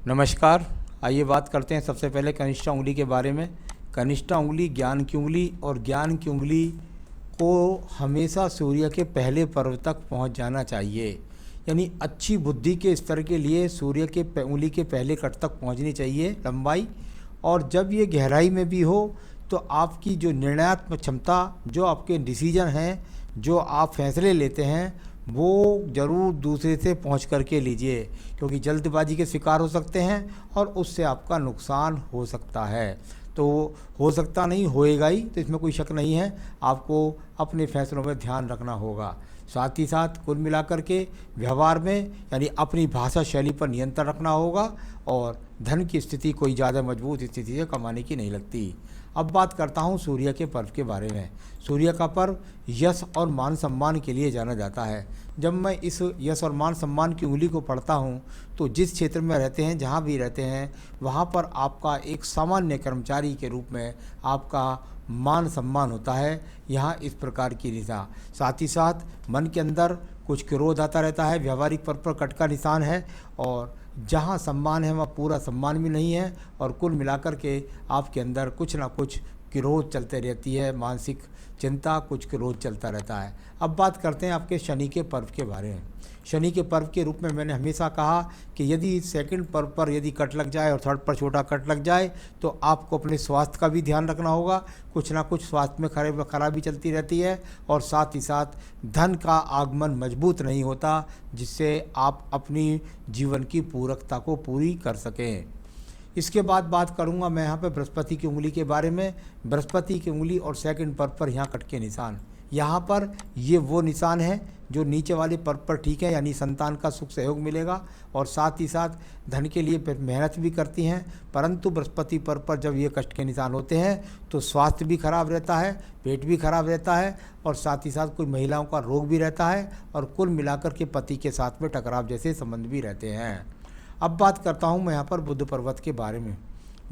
नमस्कार। आइए बात करते हैं सबसे पहले कनिष्ठा उंगली के बारे में। कनिष्ठा उंगली ज्ञान की उंगली, और ज्ञान की उंगली को हमेशा सूर्य के पहले पर्व तक पहुंच जाना चाहिए। यानी अच्छी बुद्धि के स्तर के लिए सूर्य के उंगली के पहले कट तक पहुंचनी चाहिए लंबाई। और जब ये गहराई में भी हो तो आपकी जो निर्णयात्मक क्षमता, जो आपके डिसीजन हैं, जो आप फैसले लेते हैं, वो ज़रूर दूसरे से पूछ करके लीजिए, क्योंकि जल्दबाजी के शिकार हो सकते हैं और उससे आपका नुकसान हो सकता है। तो हो सकता नहीं, होएगा ही, तो इसमें कोई शक नहीं है। आपको अपने फैसलों में ध्यान रखना होगा। साथ ही साथ कुल मिलाकर के व्यवहार में यानी अपनी भाषा शैली पर नियंत्रण रखना होगा, और धन की स्थिति कोई ज़्यादा मजबूत स्थिति से कमाने की नहीं लगती। अब बात करता हूँ सूर्य के पर्व के बारे में। सूर्य का पर्व यश और मान सम्मान के लिए जाना जाता है। जब मैं इस यश और मान सम्मान की उंगली को पढ़ता हूँ तो जिस क्षेत्र में रहते हैं, जहाँ भी रहते हैं, वहाँ पर आपका एक सामान्य कर्मचारी के रूप में आपका मान सम्मान होता है। यहाँ इस प्रकार की निशा, साथ ही साथ मन के अंदर कुछ क्रोध आता रहता है। व्यवहारिक पर्व पर कट का निशान है, और जहाँ सम्मान है वहाँ पूरा सम्मान भी नहीं है, और कुल मिलाकर के आपके अंदर कुछ ना कुछ क्रोध चलते रहती है, मानसिक चिंता, कुछ क्रोध चलता रहता है। अब बात करते हैं आपके शनि के पर्व के बारे में। शनि के पर्व के रूप में मैंने हमेशा कहा कि यदि सेकंड पर्व पर यदि कट लग जाए और थर्ड पर छोटा कट लग जाए तो आपको अपने स्वास्थ्य का भी ध्यान रखना होगा। कुछ ना कुछ स्वास्थ्य में खराबी चलती रहती है, और साथ ही साथ धन का आगमन मजबूत नहीं होता, जिससे आप अपनी जीवन की पूरकता को पूरी कर सकें। इसके बाद बात करूंगा मैं यहाँ पे बृहस्पति की उंगली के बारे में। बृहस्पति की उंगली और सेकंड पर्व पर यहाँ कट के निशान, यहाँ पर ये वो निशान है जो नीचे वाले पर्व पर ठीक है, यानी संतान का सुख सहयोग मिलेगा, और साथ ही साथ धन के लिए मेहनत भी करती हैं। परंतु बृहस्पति पर्व पर जब ये कष्ट के निशान होते हैं तो स्वास्थ्य भी खराब रहता है, पेट भी खराब रहता है, और साथ ही साथ कोई महिलाओं का रोग भी रहता है, और कुल मिलाकर के पति के साथ में टकराव जैसे संबंध भी रहते हैं। अब बात करता हूँ मैं यहाँ पर बुध पर्वत के बारे में।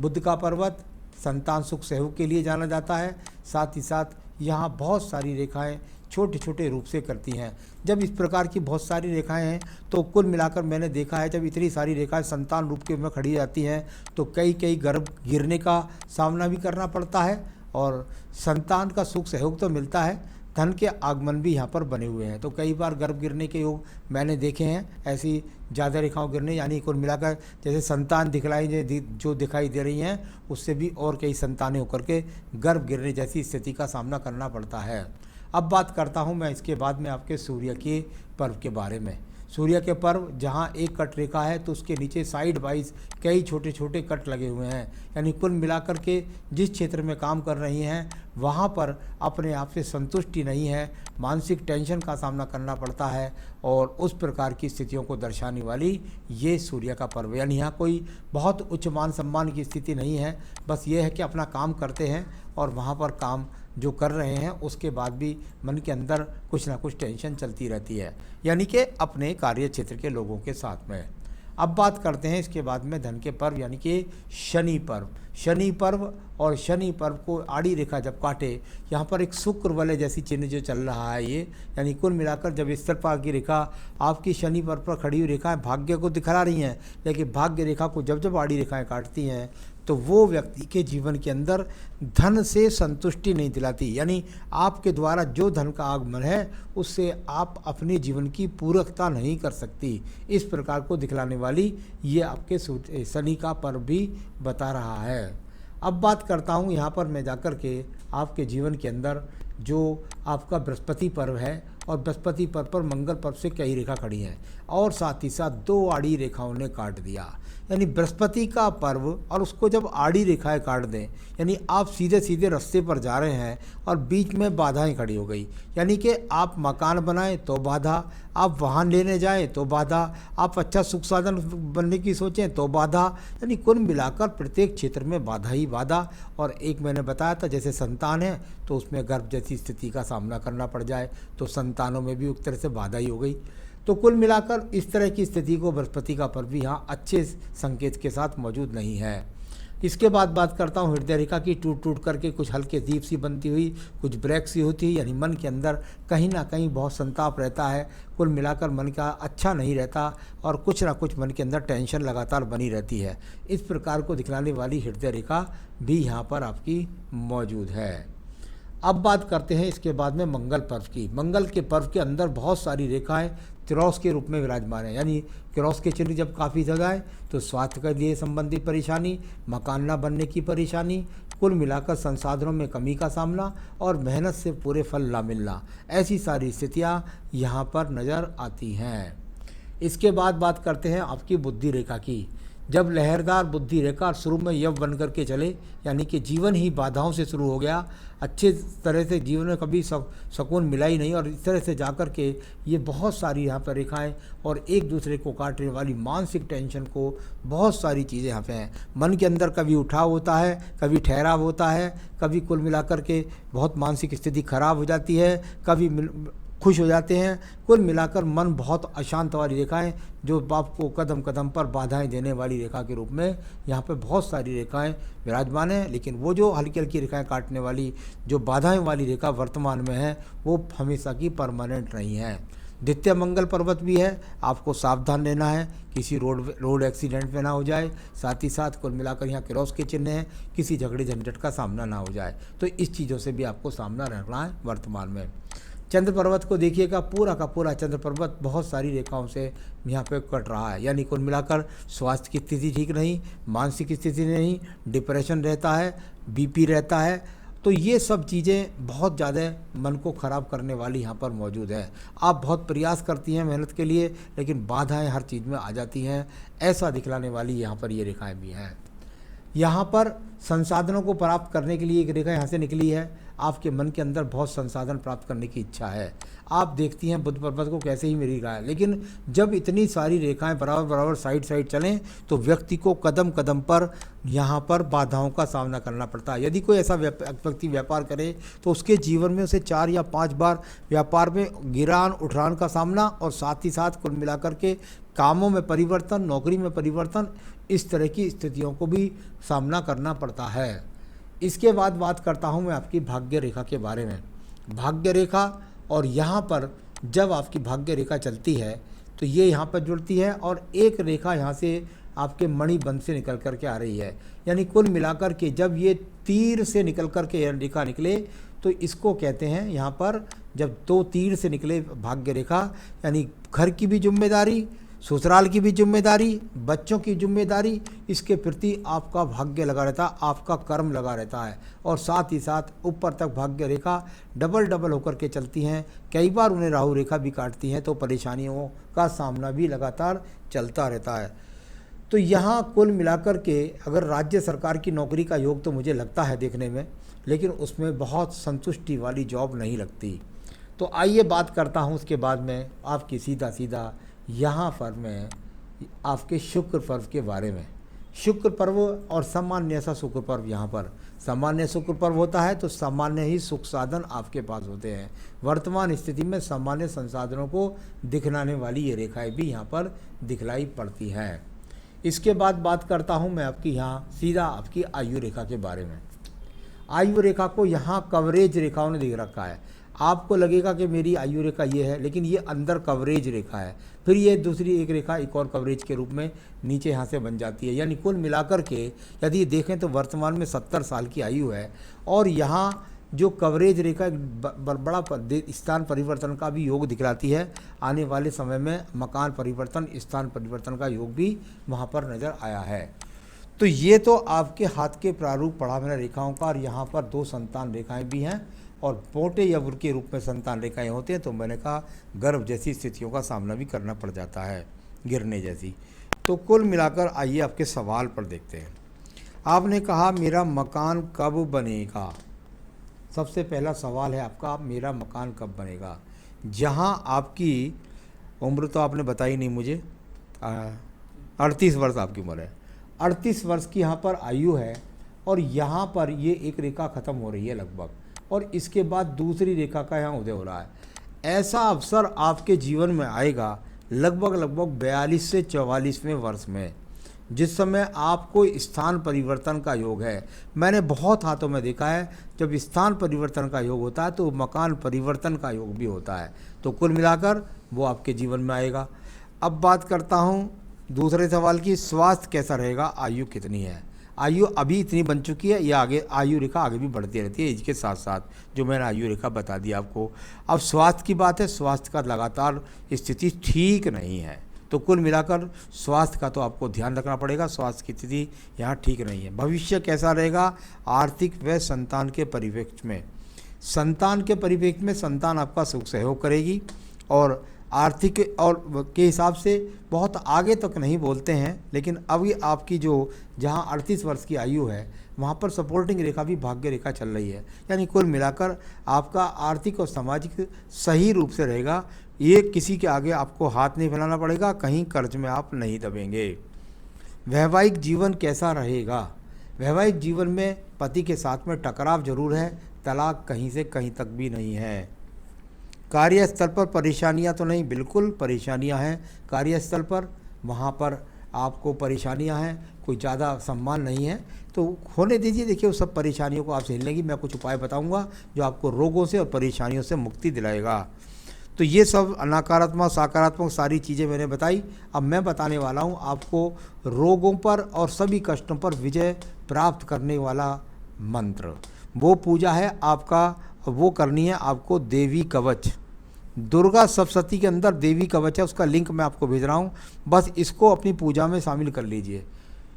बुध का पर्वत संतान सुख सहयोग के लिए जाना जाता है। साथ ही साथ यहाँ बहुत सारी रेखाएं छोटे छोटे रूप से करती हैं। जब इस प्रकार की बहुत सारी रेखाएं हैं तो कुल मिलाकर मैंने देखा है, जब इतनी सारी रेखाएं संतान रूप के में खड़ी जाती हैं तो कई गर्भ गिरने का सामना भी करना पड़ता है, और संतान का सुख सहयोग तो मिलता है, धन के आगमन भी यहाँ पर बने हुए हैं। तो कई बार गर्भ गिरने के योग मैंने देखे हैं, ऐसी ज़्यादा रेखाओं गिरने, यानी कुल मिलाकर जैसे संतान जो दिखाई दे रही हैं उससे भी और कई संतानें होकर के गर्भ गिरने जैसी स्थिति का सामना करना पड़ता है। अब बात करता हूँ मैं इसके बाद में आपके सूर्य के पर्व के बारे में। सूर्य के पर्व जहाँ एक कट रेखा है तो उसके नीचे साइड वाइज कई छोटे छोटे कट लगे हुए हैं, यानी कुल मिलाकर के जिस क्षेत्र में काम कर रही हैं वहाँ पर अपने आप से संतुष्टि नहीं है, मानसिक टेंशन का सामना करना पड़ता है, और उस प्रकार की स्थितियों को दर्शाने वाली ये सूर्य का पर्व। यानी यहाँ कोई बहुत उच्च मान सम्मान की स्थिति नहीं है, बस ये है कि अपना काम करते हैं और वहाँ पर काम जो कर रहे हैं उसके बाद भी मन के अंदर कुछ ना कुछ टेंशन चलती रहती है, यानी कि अपने कार्य क्षेत्र के लोगों के साथ में। अब बात करते हैं इसके बाद में धन के पर्व, यानी कि शनि पर्व। शनि पर्व और शनि पर्व को आड़ी रेखा जब काटे, यहाँ पर एक शुक्र वलय जैसी चिन्ह जो चल रहा है ये, यानी कुल मिलाकर जब इस तरह की रेखा आपकी शनि पर्व पर खड़ी हुई रेखाएं भाग्य को दिखला रही हैं, लेकिन भाग्य रेखा को जब जब आड़ी रेखाएं काटती हैं तो वो व्यक्ति के जीवन के अंदर धन से संतुष्टि नहीं दिलाती, यानी आपके द्वारा जो धन का आगमन है उससे आप अपने जीवन की पूरकता नहीं कर सकती। इस प्रकार को दिखलाने वाली ये आपके शनि का पर्व भी बता रहा है। अब बात करता हूँ यहाँ पर मैं जाकर के आपके जीवन के अंदर जो आपका बृहस्पति पर्व है, और बृहस्पति पर्व पर मंगल पर्व से कई रेखा खड़ी हैं, और साथ ही साथ दो आड़ी रेखाओं ने काट दिया। यानी बृहस्पति का पर्व और उसको जब आड़ी रेखाएं काट दें, यानी आप सीधे सीधे रास्ते पर जा रहे हैं और बीच में बाधाएं खड़ी हो गई, यानी कि आप मकान बनाएं तो बाधा, आप वाहन लेने जाएं तो बाधा, आप अच्छा सुख साधन बनने की सोचें तो बाधा, यानी कुल मिलाकर प्रत्येक क्षेत्र में बाधा ही बाधा। और एक मैंने बताया था जैसे संतान है तो उसमें गर्भ जैसी स्थिति का सामना करना पड़ जाए तो संतानों में भी एक तरह से बाधा ही हो गई। तो कुल मिलाकर इस तरह की स्थिति को बृहस्पति का पर्व भी यहाँ अच्छे संकेत के साथ मौजूद नहीं है। इसके बाद बात करता हूँ हृदय रेखा की। टूट टूट करके कुछ हल्के दीप सी बनती हुई, कुछ ब्रेक सी होती है, यानी मन के अंदर कहीं ना कहीं बहुत संताप रहता है। कुल मिलाकर मन का अच्छा नहीं रहता और कुछ ना कुछ मन के अंदर टेंशन लगातार बनी रहती है। इस प्रकार को दिखलाने वाली हृदय रेखा भी यहाँ पर आपकी मौजूद है। अब बात करते हैं इसके बाद में मंगल पर्व की। मंगल के पर्व के अंदर बहुत सारी रेखाएं क्रॉस के रूप में विराजमान है, यानी क्रॉस के चिन्ह जब काफ़ी ज़्यादा है तो स्वास्थ्य के लिए संबंधित परेशानी, मकान न बनने की परेशानी, कुल मिलाकर संसाधनों में कमी का सामना और मेहनत से पूरे फल ना मिलना, ऐसी सारी स्थितियाँ यहाँ पर नज़र आती हैं। इसके बाद बात करते हैं आपकी बुद्धि रेखा की। जब लहरदार बुद्धि रेखा शुरू में यव बन करके चले, यानी कि जीवन ही बाधाओं से शुरू हो गया, अच्छे तरह से जीवन में कभी सुकून मिला ही नहीं, और इस तरह से जाकर के ये बहुत सारी यहाँ पर रेखाएं और एक दूसरे को काटने वाली मानसिक टेंशन को बहुत सारी चीज़ें यहाँ पे हैं। मन के अंदर कभी उठाव होता है, कभी ठहराव होता है, कभी कुल मिलाकर के बहुत मानसिक स्थिति खराब हो जाती है, कभी खुश हो जाते हैं। कुल मिलाकर मन बहुत अशांत वाली रेखाएं जो आपको कदम कदम पर बाधाएं देने वाली रेखा के रूप में यहाँ पे बहुत सारी रेखाएं विराजमान हैं। लेकिन वो जो हल्की हल्की रेखाएं काटने वाली जो बाधाएं वाली रेखा वर्तमान में है वो हमेशा की परमानेंट नहीं है। द्वितीय मंगल पर्वत भी है, आपको सावधान रहना है, किसी रोड एक्सीडेंट में ना हो जाए। साथ ही साथ कुल मिलाकर यहाँ क्रॉस के चिन्ह हैं, किसी झगड़े झंझट का सामना ना हो जाए। तो इस चीज़ों से भी आपको सामना रखना है वर्तमान में। चंद्र पर्वत को देखिएगा, पूरा का पूरा चंद्र पर्वत बहुत सारी रेखाओं से यहाँ पे कट रहा है, यानी कुल मिलाकर स्वास्थ्य की स्थिति ठीक नहीं, मानसिक स्थिति नहीं, डिप्रेशन रहता है, बीपी रहता है। तो ये सब चीज़ें बहुत ज़्यादा मन को ख़राब करने वाली यहाँ पर मौजूद है। आप बहुत प्रयास करती हैं मेहनत के लिए, लेकिन बाधाएं हर चीज़ में आ जाती हैं, ऐसा दिखलाने वाली यहाँ पर ये रेखाएँ भी हैं। यहाँ पर संसाधनों को प्राप्त करने के लिए एक रेखा यहाँ से निकली है। आपके मन के अंदर बहुत संसाधन प्राप्त करने की इच्छा है। आप देखती हैं बुध पर्वत को कैसे ही मेरी रहा है, लेकिन जब इतनी सारी रेखाएं बराबर बराबर साइड साइड चलें तो व्यक्ति को कदम कदम पर यहाँ पर बाधाओं का सामना करना पड़ता है। यदि कोई ऐसा व्यक्ति व्यापार करे तो उसके जीवन में उसे 4 या 5 बार व्यापार में गिरान उठरान का सामना, और साथ ही साथ कुल मिलाकर के कामों में परिवर्तन, नौकरी में परिवर्तन, इस तरह की स्थितियों को भी सामना करना पड़ता है। इसके बाद बात करता हूँ मैं आपकी भाग्य रेखा के बारे में। भाग्य रेखा, और यहाँ पर जब आपकी भाग्य रेखा चलती है तो ये यहाँ पर जुड़ती है और एक रेखा यहाँ से आपके मणिबंध से निकल कर के आ रही है, यानी कुल मिलाकर के जब ये तीर से निकल कर के रेखा निकले तो इसको कहते हैं यहाँ पर, जब 2 तीर से निकले भाग्य रेखा, यानी घर की भी जिम्मेदारी, ससुराल की भी जिम्मेदारी, बच्चों की जिम्मेदारी, इसके प्रति आपका भाग्य लगा रहता है, आपका कर्म लगा रहता है, और साथ ही साथ ऊपर तक भाग्य रेखा डबल डबल होकर के चलती हैं। कई बार उन्हें राहु रेखा भी काटती हैं, तो परेशानियों का सामना भी लगातार चलता रहता है। तो यहाँ कुल मिलाकर के अगर राज्य सरकार की नौकरी का योग तो मुझे लगता है देखने में, लेकिन उसमें बहुत संतुष्टि वाली जॉब नहीं लगती। तो आइए बात करता हूँ उसके बाद में आपकी सीधा यहाँ पर मैं आपके शुक्र पर्व के बारे में। शुक्र पर्व और सामान्य सा शुक्र पर्व, यहाँ पर सामान्य शुक्र पर्व होता है तो सामान्य ही सुख साधन आपके पास होते हैं। वर्तमान स्थिति में सामान्य संसाधनों को दिखलाने वाली ये रेखाएं भी यहाँ पर दिखलाई पड़ती हैं। इसके बाद बात करता हूँ मैं आपकी यहाँ सीधा आपकी आयु रेखा के बारे में। आयु रेखा को यहाँ कवरेज रेखाओं ने दिख रखा है। आपको लगेगा कि मेरी आयु रेखा ये है, लेकिन ये अंदर कवरेज रेखा है। फिर ये दूसरी एक रेखा एक और कवरेज के रूप में नीचे यहाँ से बन जाती है, यानी कुल मिलाकर के यदि देखें तो वर्तमान में 70 साल की आयु है। और यहाँ जो कवरेज रेखा बड़ा स्थान परिवर्तन का भी योग दिखलाती है। आने वाले समय में मकान परिवर्तन, स्थान परिवर्तन का योग भी वहाँ पर नज़र आया है। तो ये तो आपके हाथ के प्रारूप पढ़ा मैंने रेखाओं का, और यहाँ पर 2 संतान रेखाएं भी हैं और मोटे यव्र के रूप में संतान रेखाएं होते हैं। तो मैंने कहा गर्भ जैसी स्थितियों का सामना भी करना पड़ जाता है, गिरने जैसी। तो कुल मिलाकर आइए आपके सवाल पर देखते हैं। आपने कहा मेरा मकान कब बनेगा। सबसे पहला सवाल है आपका, मेरा मकान कब बनेगा। जहाँ आपकी उम्र तो आपने बताई नहीं मुझे, 38 वर्ष आपकी उम्र है। 38 वर्ष की यहाँ पर आयु है, और यहाँ पर ये एक रेखा ख़त्म हो रही है लगभग, और इसके बाद दूसरी रेखा का यहाँ उदय हो रहा है। ऐसा अवसर आपके जीवन में आएगा लगभग 42 से 44वें वर्ष में। जिस समय आपको स्थान परिवर्तन का योग है। मैंने बहुत हाथों में देखा है जब स्थान परिवर्तन का योग होता है तो मकान परिवर्तन का योग भी होता है। तो कुल मिलाकर वो आपके जीवन में आएगा। अब बात करता हूँ दूसरे सवाल की, स्वास्थ्य कैसा रहेगा, आयु कितनी है। आयु अभी इतनी बन चुकी है, या आगे आयु रेखा आगे भी बढ़ती रहती है एज के साथ साथ, जो मैंने आयु रेखा बता दी आपको। अब स्वास्थ्य की बात है, स्वास्थ्य का लगातार स्थिति ठीक नहीं है। तो कुल मिलाकर स्वास्थ्य का तो आपको ध्यान रखना पड़ेगा, स्वास्थ्य की स्थिति यहाँ ठीक नहीं है। भविष्य कैसा रहेगा, आर्थिक व संतान के परिप्रेक्ष्य में। संतान के परिप्रेक्ष्य में संतान आपका सुख सहयोग करेगी, और आर्थिक और के हिसाब से बहुत आगे तक नहीं बोलते हैं, लेकिन अभी आपकी जो जहाँ 38 वर्ष की आयु है वहाँ पर सपोर्टिंग रेखा भी भाग्य रेखा चल रही है। यानी कुल मिलाकर आपका आर्थिक और सामाजिक सही रूप से रहेगा। ये किसी के आगे आपको हाथ नहीं फैलाना पड़ेगा, कहीं कर्ज में आप नहीं दबेंगे। वैवाहिक जीवन कैसा रहेगा, वैवाहिक जीवन में पति के साथ में टकराव जरूर है, तलाक कहीं से कहीं तक भी नहीं है। कार्यस्थल पर परेशानियां तो नहीं, बिल्कुल परेशानियां हैं कार्यस्थल पर, वहाँ पर आपको परेशानियां हैं, कोई ज़्यादा सम्मान नहीं है, तो होने दीजिए। देखिए उस सब परेशानियों को आप झेल लेंगी। मैं कुछ उपाय बताऊंगा जो आपको रोगों से और परेशानियों से मुक्ति दिलाएगा। तो ये सब नकारात्मक सकारात्मक सारी चीज़ें मैंने बताई। अब मैं बताने वाला हूँ आपको रोगों पर और सभी कष्टों पर विजय प्राप्त करने वाला मंत्र। वो पूजा है आपका, वो करनी है आपको देवी कवच। दुर्गा सप्तशती के अंदर देवी कवच है, उसका लिंक मैं आपको भेज रहा हूँ। बस इसको अपनी पूजा में शामिल कर लीजिए।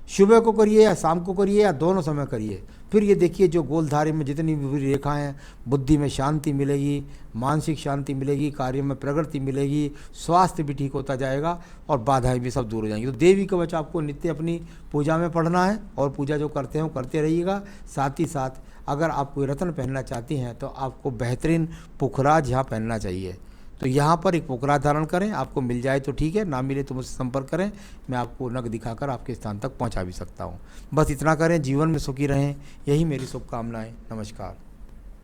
सुबह को करिए या शाम को करिए या दोनों समय करिए। फिर ये देखिए जो गोलधारे में जितनी भी रेखाएं हैं, बुद्धि में शांति मिलेगी, मानसिक शांति मिलेगी, कार्य में प्रगति मिलेगी, स्वास्थ्य भी ठीक होता जाएगा और बाधाएं भी सब दूर हो जाएंगी। तो देवी कवच आपको नित्य अपनी पूजा में पढ़ना है, और पूजा जो करते हैं वो करते रहिएगा। साथ ही साथ अगर आप कोई रत्न पहनना चाहती हैं तो आपको बेहतरीन पुखराज यहाँ पहनना चाहिए। तो यहाँ पर एक पुखराज धारण करें, आपको मिल जाए तो ठीक है, ना मिले तो मुझसे संपर्क करें, मैं आपको नग दिखाकर आपके स्थान तक पहुँचा भी सकता हूँ। बस इतना करें, जीवन में सुखी रहें, यही मेरी शुभकामनाएं। नमस्कार।